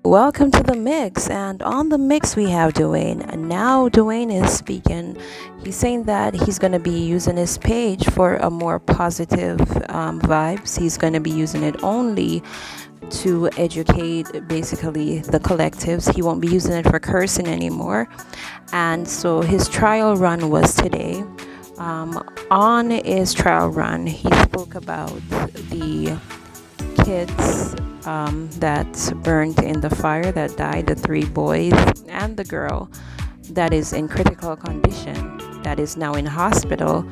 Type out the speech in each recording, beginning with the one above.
Welcome to the mix, and on the mix we have Dwayne. And now Dwayne is speaking. He's saying that he's going to be using his page for a more positive vibes. He's going to be using it only to educate basically the collectives. He won't be using it for cursing anymore. And so his trial run was today. On his trial run, he spoke about the kids that burned in the fire, that died, the 3 boys and the girl that is in critical condition, that is now in hospital.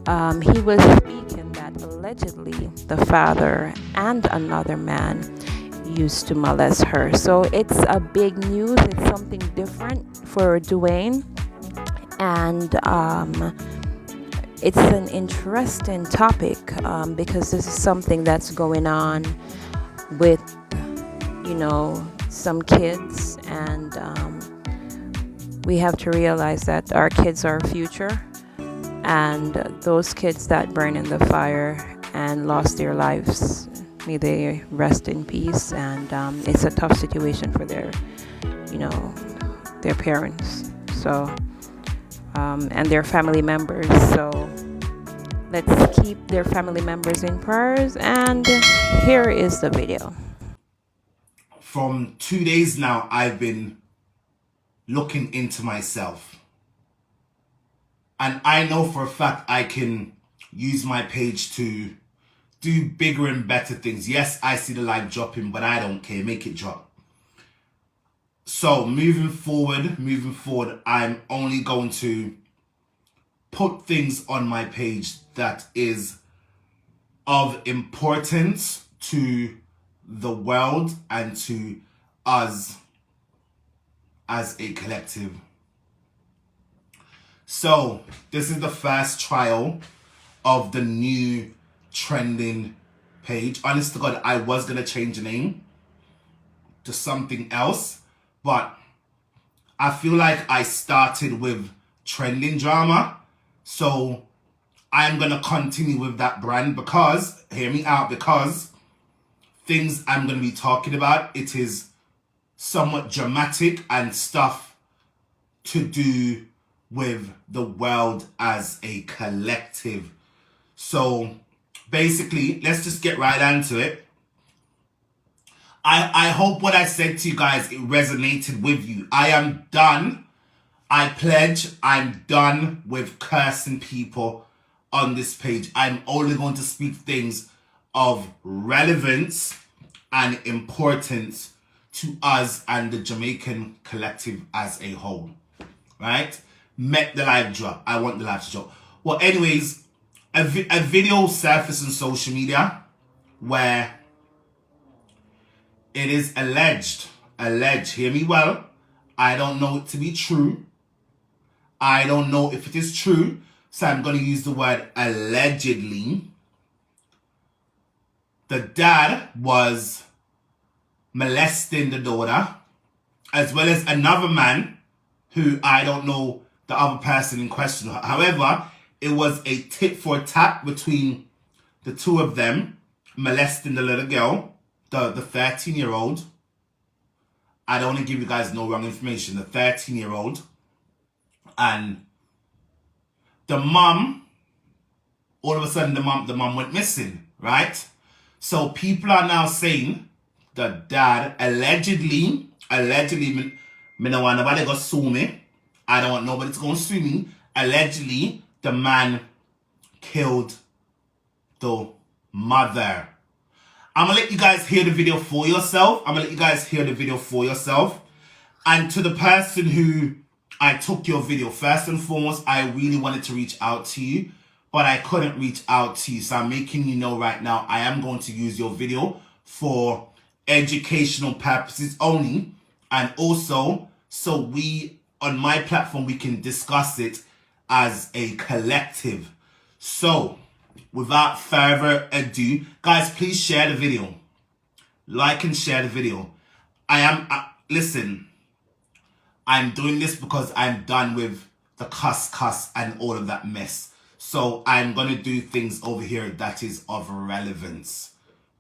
He was speaking that allegedly the father and another man used to molest her. So it's a big news. It's something different for Dwayne, and it's an interesting topic because this is something that's going on with some kids, and we have to realize that our kids are our future, and those kids that burn in the fire and lost their lives, may they rest in peace. And it's a tough situation for their parents, so and their family members. So let's keep their family members in prayers. And here is the video. From 2 days now, I've been looking into myself. And I know for a fact I can use my page to do bigger and better things. Yes, I see the like dropping, but I don't care. Make it drop. So moving forward, I'm only going to put things on my page that is of importance to the world and to us as a collective. So this is the first trial of the new trending page. Honest to God, I was going to change the name to something else, but I feel like I started with trending drama. So I'm going to continue with that brand because, hear me out, because things I'm going to be talking about, it is somewhat dramatic and stuff to do with the world as a collective. So basically, let's just get right into it. I hope what I said to you guys, it resonated with you. I am done. I pledge, I'm done with cursing people on this page. I'm only going to speak things of relevance and importance to us and the Jamaican collective as a whole, right? Met the live drop. I want the live to drop. Well, anyways, a video surfaced on social media where it is alleged, hear me well, I don't know it to be true. I don't know if it is true, so I'm going to use the word allegedly. The dad was molesting the daughter, as well as another man who I don't know the other person in question. However, it was a tit for tat between the two of them, molesting the little girl, the 13-year-old. I don't want to give you guys no wrong information. The 13-year-old. And the mom, all of a sudden the mom went missing, right? So people are now saying the dad allegedly, me no want nobody go sue me. I don't want nobody to go sue me. Allegedly, the man killed the mother. I'm going to let you guys hear the video for yourself. And to the person who I took your video, first and foremost, I really wanted to reach out to you, but I couldn't reach out to you. So I'm making you know right now, I am going to use your video for educational purposes only. And also, so we, on my platform, we can discuss it as a collective. So, without further ado, guys, please share the video. Like and share the video. Listen, I'm doing this because I'm done with the cuss and all of that mess. So I'm going to do things over here that is of relevance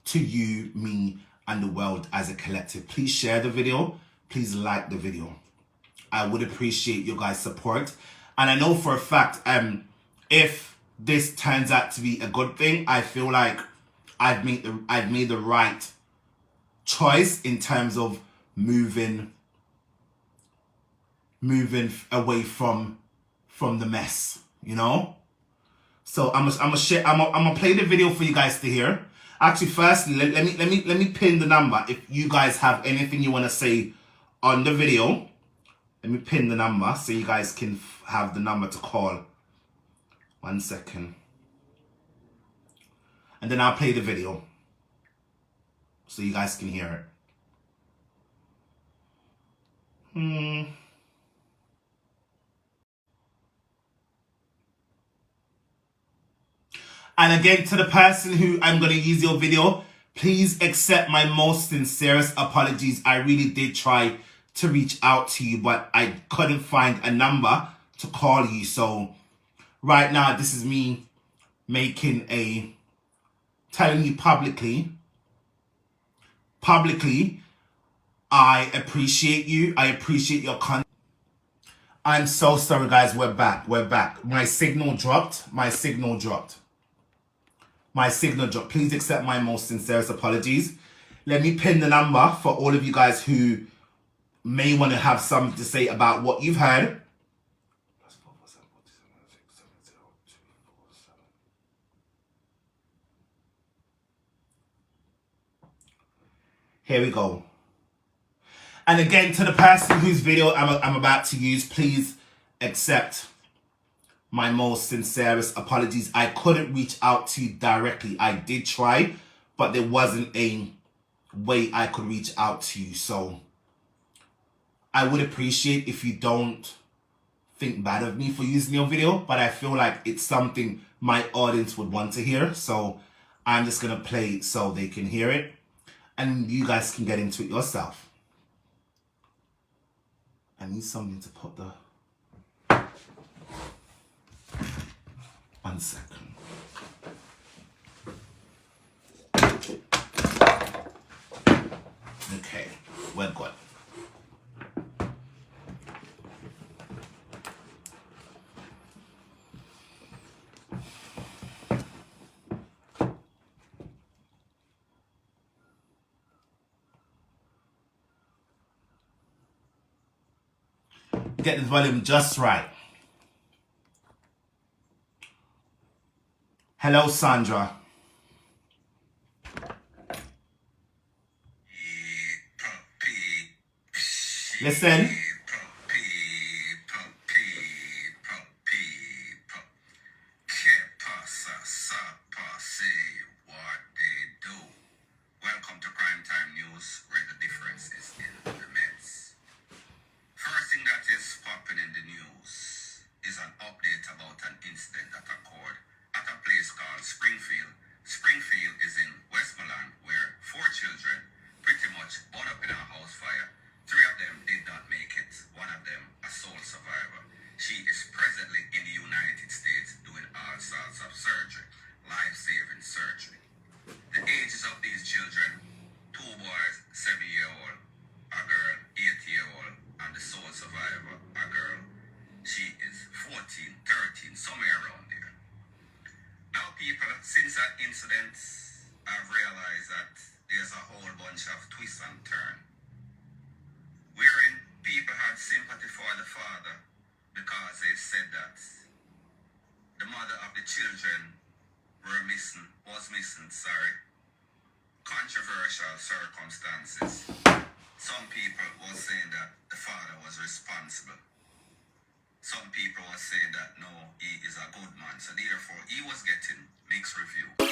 to you, me, and the world as a collective. Please share the video. Please like the video. I would appreciate your guys' support. And I know for a fact, if this turns out to be a good thing, I feel like I've made the right choice in terms of moving away from the mess, you know. So I'm gonna play the video for you guys to hear. Actually, firstly, let me pin the number. If you guys have anything you want to say on the video, let me pin the number so you guys can have the number to call. 1 second, and then I'll play the video so you guys can hear it. And again, to the person who I'm going to use your video, please accept my most sincerest apologies. I really did try to reach out to you, but I couldn't find a number to call you. So right now, this is me telling you publicly, I appreciate you. I appreciate your content. I'm so sorry, guys. We're back. My signal dropped. Please accept my most sincerest apologies. Let me pin the number for all of you guys who may want to have something to say about what you've heard. Here we go. And again, to the person whose video I'm about to use, please accept my most sincerest apologies. I couldn't reach out to you directly. I did try, but there wasn't a way I could reach out to you. So I would appreciate if you don't think bad of me for using your video, but I feel like it's something my audience would want to hear. So I'm just going to play it so they can hear it and you guys can get into it yourself. I need something to put the... 1 second. Okay, we're good. Get the volume just right. Hello, Sandra. Listen. Welcome to Primetime News, where the difference is in the mess. First thing that is popping in the news is an update about an incident that occurred at a place called Springfield. Springfield is in Westmoreland, where 4 children pretty much burned up in a house fire. 3 of them did not make it. One of them a sole survivor. She is presently in the United States doing all sorts of surgery, life-saving surgery. The ages of these children, 2 boys, 7-year-old, a girl, 8-year-old, and the sole survivor, a girl. She is 14, 13, somewhere around there. Now, people, since that incident, I've realized that there's a whole bunch of twists and turns. Wherein people had sympathy for the father because they said that the mother of the children was missing, controversial circumstances. Some people were saying that the father was responsible. Some people were saying that no, he is a good man. So therefore, he was getting mixed review.